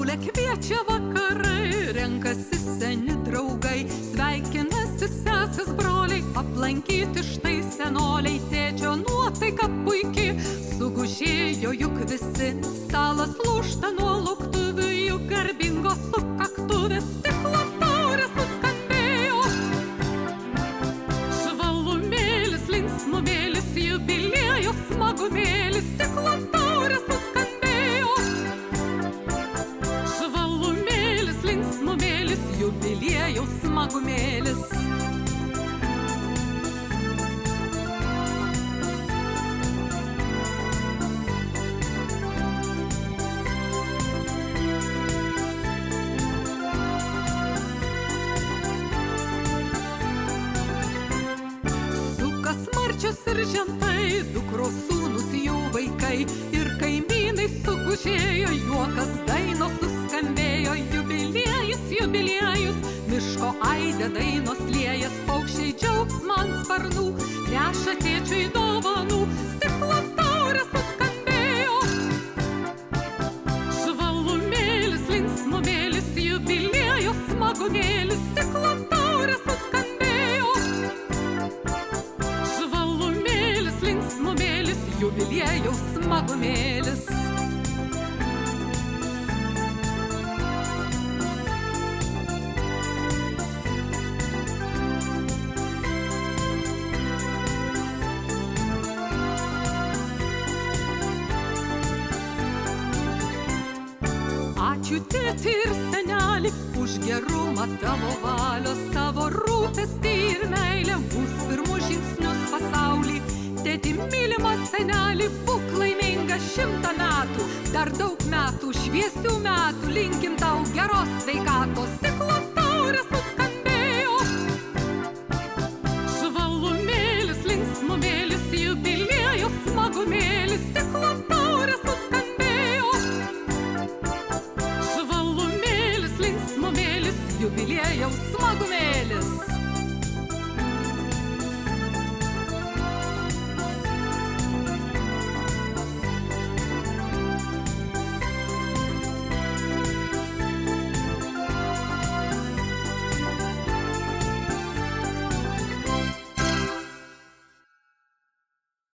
Saulė kviečia vakarai, renkasi seni draugai, sveikinasi sesės broliai, aplankyti štai senoliai, tėčio nuotaika puiki, sugužėjo juk visi, stalas lūžta nuo lauktuvių, juk garbingos sukaktuvės, stiklo taurės suskambėjo. Švalumėlis, linksmumėlis, jubiliejus, smagumėlis, stiklo taurės suskambėjo. Švalumėlis, linksmumėlis, jubiliejus, smagumėlis. Smarčios ir žentai, dukros sūnus jų vaikai, ir kaimynai sugužėjo, juokas dainos suskambėjo, jubiliejus, jubiliejus, miško aide dainos liejas, paukščiai džiaugsmą ant sparnų, neša tėčiui dovanų, stiklo taurės suskambėjo. Švalumėlis, linksmumėlis, jubiliejus, smagumėlis, stiklo taurės suskambėjo. Jubiliejaus smagumėlis. Ačiū tėti ir senelį už gerumą tavo valios, tavo rūpestį ir meilę, bus pirmus žingsnius pasaulį. Tėti mylimas senelį, būk laiminga 100 metų, dar daug metų, šviesių metų, linkim tau geros sveikatos.